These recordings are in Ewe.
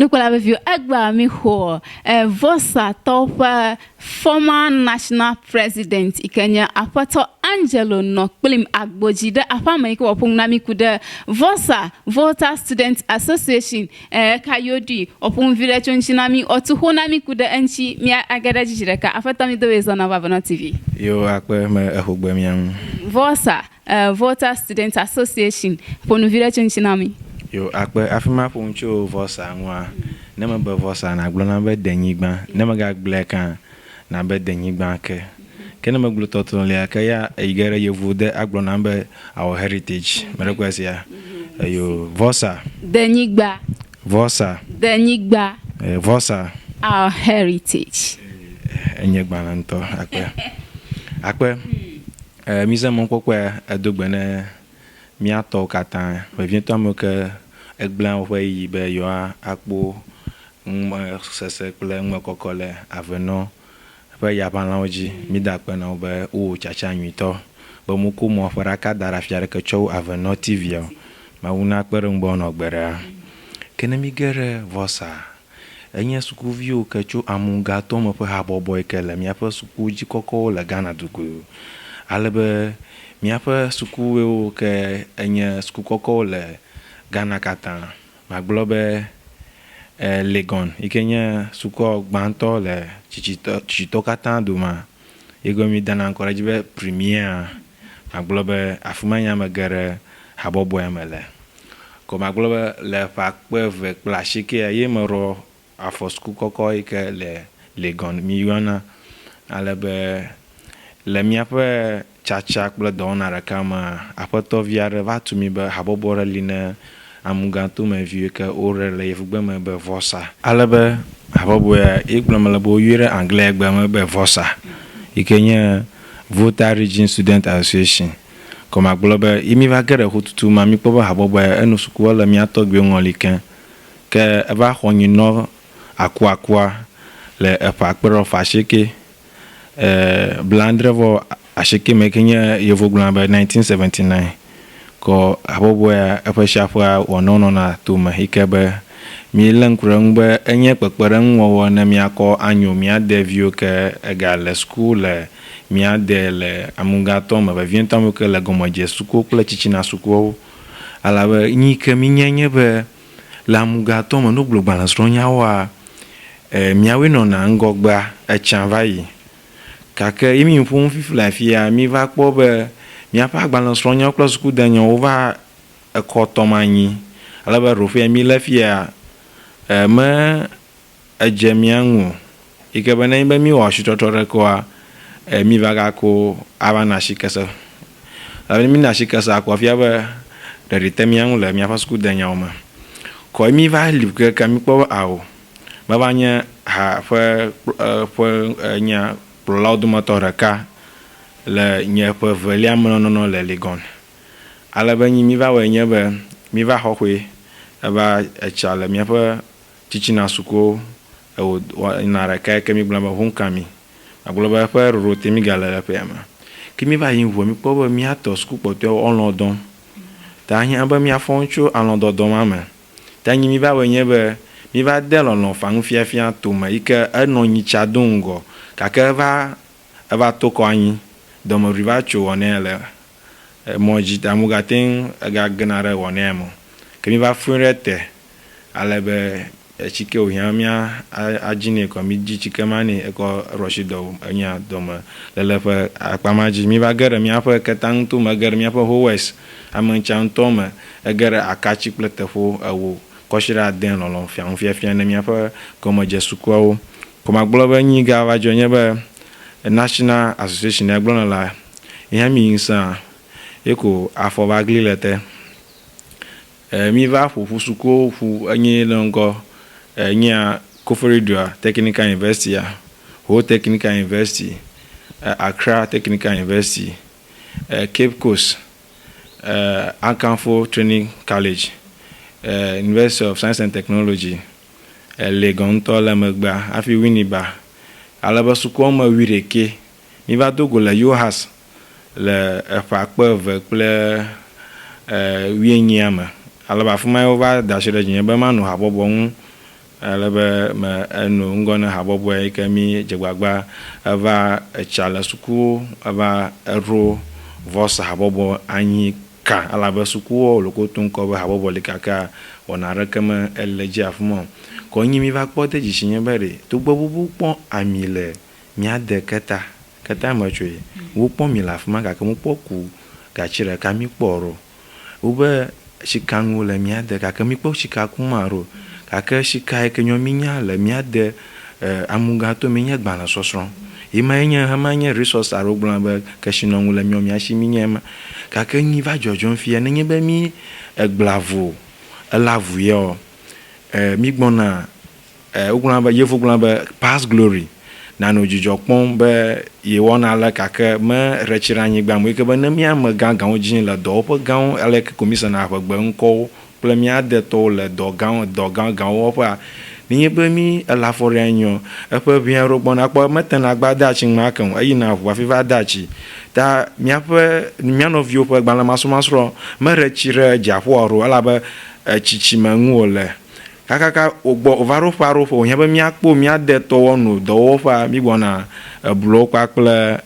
Nukola Bevio Agba Miho, Vosa Topa, former national president, Ikenya Apato Angelo Noklim Agbojida, Afameko Opungnami Kuda, Vosa, Voter Student Association, Kayodi, Opun Village Chinami, or Tuhonami Kuda Enchi, Mia Agadaji Jireka, Afatami the Ways on Avana TV. Yo, Akwe, Vosa, Voter Student Association, Pon Village Chinami. Yo, akwe afima poncho vosa nwa nema be vosa na glo na be denyigba nema ga gleka na be denyigba ke nema glo toton le aka ya igere yevu de aglo na be our heritage merekwesi ya yo vosa Denyigba vosa our heritage enyigba na nto akwe mise mon kokwe adogbene miato katan revient toi que eglan way be yo akpo sese kle nwe kokole aveno pe ya banlaoji mi da pe na be o chacha nyito be mu ko mo fara ka dara fiare ke chow aveno tv ma una kpere ngbo no gbere kene mi gere vosa enye suku view ke cho amunga to mo pe ha boboy kele mi afa suku ji koko la Ghana duku alebe miape suku ke enye suku koko le Ghana katan maglobe legon ikenye suku gbanto le chichito katan duma egomi dana encourage be premier maglobe afumanya magere habobo emele ko maglobe le fakpe ve plashike ye mero afo suku koko ike le legon miwana alebe le miape chacha kple dɔwɔna ɖeka me aƒetɔvi aɖe va tu mi be habɔbɔ ɖe li ne amugato me vi ke wore le yevugbe me be vosa alebe habɔbɔ ya egblɔ me le be woyɔe ɖe anglais gbe me be vosa yike nye Voter Region Student Association ko magblɔ be yimi va ge ɖe xotutu ma mi kpɔ be habɔbɔ ya enu suku le mia tɔgbiwo ŋɔli ke eva xɔ nyinɔ akuakua le eƒe akpe fashike blandrevo ashike mekenye yevoglan be 1979 ko abobo ya efeshafa wonono na tuma hikebe mi lenkreng be enye pekpereng wo na mi akọ anyo mi adevio ke egale school mi adele amungato me vientam ke le gomoje suku kle chichina suku alabe nyike mi nyenye be la amungato me no global sronya wa mi awino na ngogba echanvayi kake imi mpun fifla fia mi va kpo be mi apa agbalon sronya klo suku danyo over ekotomanyi alaba rofia mi lafia me ejemiangu ikebana be mi wa shitotore ko mi va ga ko abana shikasa ala mi na shikasa ko fia be de ritemiangu le mi apa suku danyo ma ko mi va libre ka mi kpo awo baba nya ha fo nya laudumator ka le nye pe velia mnono le legon alebe nyi mi va we nye be mi va hohwe eba echale mi pe chichina suko na reka ke mi blamba hunkami agloba pe rote mi gala pe ma ki mi va yin vo mi po mi ato suku pote onlodon ta nya ba mi afoncho anlodon ma me ta nyi mi va we nye be mi va delo no fang fiafia to ma ike eno nyi chadungo kake eva toko anyi domo rivacho wonele moji amugatin ga gnare wonemo kemi va funrete alebe chike ohiamia ajine ko mi ji chike mani eko roshido anya domo lelefe akpamaji mi va gere mi afa ketang tu magere mi afa howes amancham tome egere akachi pletefo awo koshira den lolon fiafia na mi afa komo jesuko ko maglobe nyi ga va jonye be National Association egbon la yami insa eko afobagli lete mi va fu suko fu anyi longo nya Koforidua Technical University Ho Technical University Accra Technical University Cape Coast Akanfo Training College University of Science and Technology Legon to la megba afi winiba alaba suko ma wireke mi va dogo la yohas le fakpe ve kple wienyiama alaba fuma yo va dashire jinye be manu habobo ale be me eno ŋgɔ ne habɔbɔ yi ke mi dzegbagba eva etsa le suku eva eɖo vɔsa habɔbɔ anyi ka alabe sukuwo le koto ŋkɔ be habɔbɔ li kaka wɔna ɖeke me ele dzi afi ma kɔ nyi mi va kpɔ de dzisi nye be ɖe togbe bubu kpɔ ami le mia de keta me tsoe wo kpɔ mi le afi ma gake mo kpɔ ku gatsi ɖeka mi kpɔ ro wobe sikaŋu le mia de gake mi kpɔ sika kuma ro gake sika yi ke nyɔ mi nya le mia de amugato mi nye gbalẽ sɔsrɔ̃ yi ma nye hema nye resource aro gblɔ be kesinɔŋu le miɔ mia si mi nye ma gake nyi va dzɔdzɔm fia nenye be mi egblavu elavu yɔ mi gbɔna wogblɔ be yevu gblɔ be past glory nano dzidzɔ kpɔm be yewɔna le gake me retsi ɖe anyigba mo yi ke be ne mia ame gãgãwo dzi le dɔwɔƒe gãwo ele komisiona ƒegbe ŋkɔwo kple mia de tɔwo le dɔ gãgãwo wɔƒea nenye be mi ele afɔ ɖe nyɔ eƒe ʋia ɖo gbɔna kpɔ metena gba de atsi ŋma ke o eyina ʋu afi va de atsi ta mia nɔviwo ƒe gbalẽmasrɔ̃ mere tsi ɖe dziaƒoa ro elabe tsitsime ŋu wòle kakaka wòva ɖo ƒe wònye be miakpɔ miade tɔwɔ no dɔwɔƒea mi gbɔna ebluwo kpakple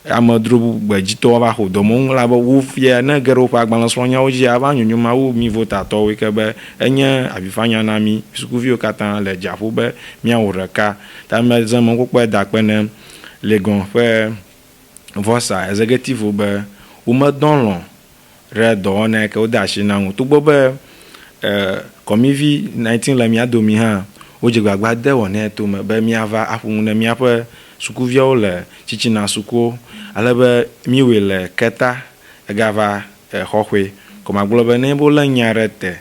amedzro gbedzitɔwo va xɔ dɔmɔnu la be wo fia ne ge ɖe woƒe agbalẽsrɔ̃nyawo dzi ava nyonyoma wu mi votatɔwo yi ke be enye avifanya na mi sukuviwo katã le dziaƒo be miawɔ ɖeka ta me zẽ me kpɔkpɔe da kpe ne Legon ƒe vɔsa executive be womedɔ lɔ̃ ɖe dɔwɔna yi ke wode asi na ŋu togbɔ be kɔmivi 19 le mia domi hã wodze gbagba de wɔ ne to me be miava aƒo ŋu ne miaƒe sukuviawo le tsitsina sukuwo alebe miwoe le keta egava xɔxɔe kɔmagblɔ be ne bo le nya ɖe te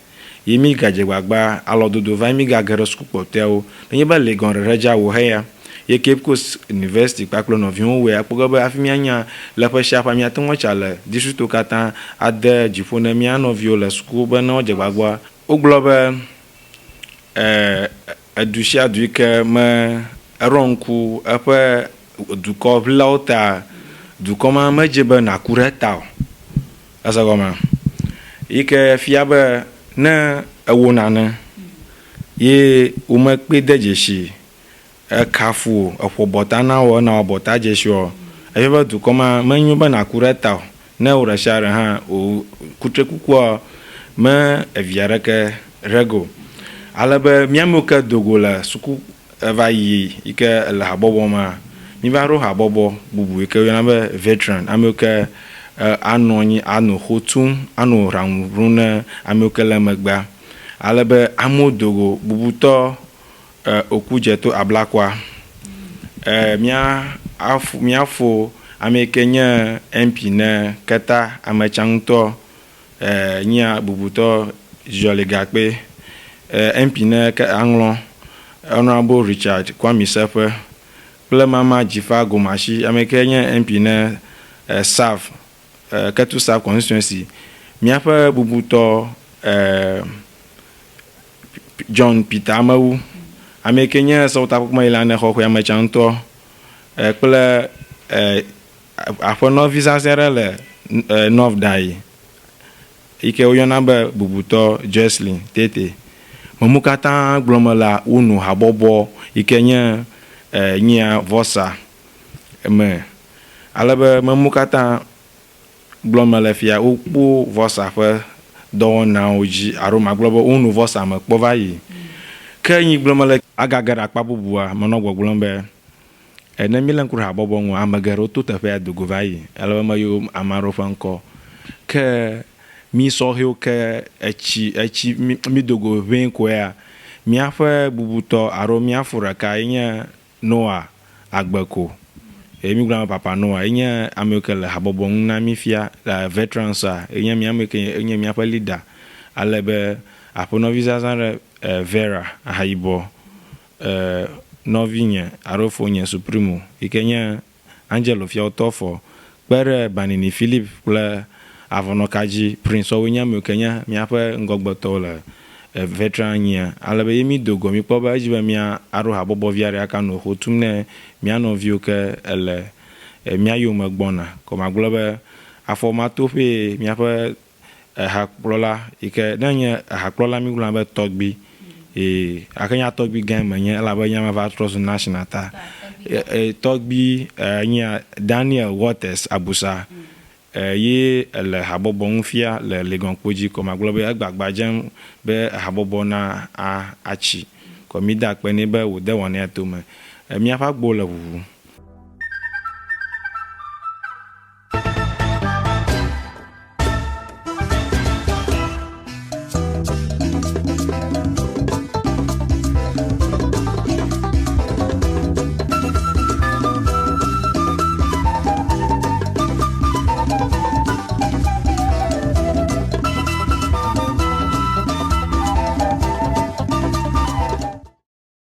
yi mi gadze gbagba alɔdodo va mi gage ɖe suku kpɔtɔewo nenye be Legon ɖeɖe dza wo heya ye Cape Coast University kpakple nɔviwo wɔe akpɔ ge be afi mianya le ƒe sia ƒe miate ŋu tsa le districtwo katã ade dziƒo ne mia nɔviwo le suku be ne wodze gbagba wogblɔ be edu sia du yi ke me eɖɔ ŋku eƒe dukɔ ʋlawo ta dukɔ ma medze be naku ɖe ta o ese gɔme yi ke fia be ne ewo nane ye womekpe de dzesi ekafu eƒo bɔta na wo ena bɔta dzesi o efia be dukɔ ma menyo be naku ɖe ta o ne wo ɖe sia ɖe hã o kutre kukua me evia ɖeke rego alebe miamewo ke dogo le suku eva yi ke le habɔbɔ ma mi va ɖo habɔbɔ bubu yi ke yɔna be veteran amewo ke anɔ anyi anɔ xɔ tum anɔ ɖaŋu ɖum ne amewo ke le megbea alebe amewo dogo bubutɔ oku dze to ablakɔa miafo ame yi ke nye MP ne keta ametsaŋutɔ nyia bubutɔ Ziɔli Gakpe MP ne aŋlɔ Honorable Richard Kwame Seƒe kple mama Jifa Gomashi ame ke nye MP ne SAF Ketu SAF constituency miaƒe bubutɔ John Peter Amewu ame ke nye sewɔtakpɔkpɔ yi la ne xɔxɔ ametsaŋutɔ kple aƒenɔvi zazɛ ɖe le North Dai yi ke woyɔna be bubutɔ Jocelyn Tete memu katã gblɔme la wonu habɔbɔ yi ke nye nyia vɔsa me alebe memu katã gblɔme le fia wokpo vɔsa ƒe dɔwɔnawo dzi alo magblɔ be wonu vɔsa me kpɔ va yi ke nyi gblɔme le agage ɖe akpa bubua menɔ gbɔgblɔm be ne mi le ŋku ɖe habɔbɔ ŋu ame geɖewo to teƒea dogo va yi alebe meyo ame aɖewo ƒe ŋkɔ ke mi sɔhewo ke etsi mi dogo ʋɛ̃ koea miaƒe bubutɔ alo miafo ɖeka yi nye Noah Agbeko ye mi gblɔna papa Noah yi nye ame yi ke le habɔbɔ ŋu na mi fia veteransa yi nye miame ke nye miaƒe leader alebe aƒenɔvi zazã ɖe Vera Ahayibɔ nɔvinye alo fonye Supremo yi ke nye Angelo Fiautɔfɔ kpe ɖe Banini Philip kple Avɔnɔkadzi Prince woe nye ame yi ke nye miaƒe ŋgɔgbetɔwo le veteran nyia alebe ye mi dogo mi kpɔ be edzi be mia aɖo habɔbɔ vi aɖe aka nɔ xɔ tum ne mia nɔviwo ke ele mia yome gbɔna kɔmagblɔ be afɔmatoƒe miaƒe ehakplɔla yi ke ne nye ehakplɔla mi gblɔna be tɔgbi akanya tɔgbi gã menye elabe nya va trɔ zu national ta tɔgbi nya Daniel Waters Abusa ye le habɔbɔ ŋufia le legonkpodzi ko magblɔ be egbagba dzem be habɔbɔ na atsi ko mi da kpe nɛ be wòde wɔnɛ tome miaƒe agbo le ʋuʋu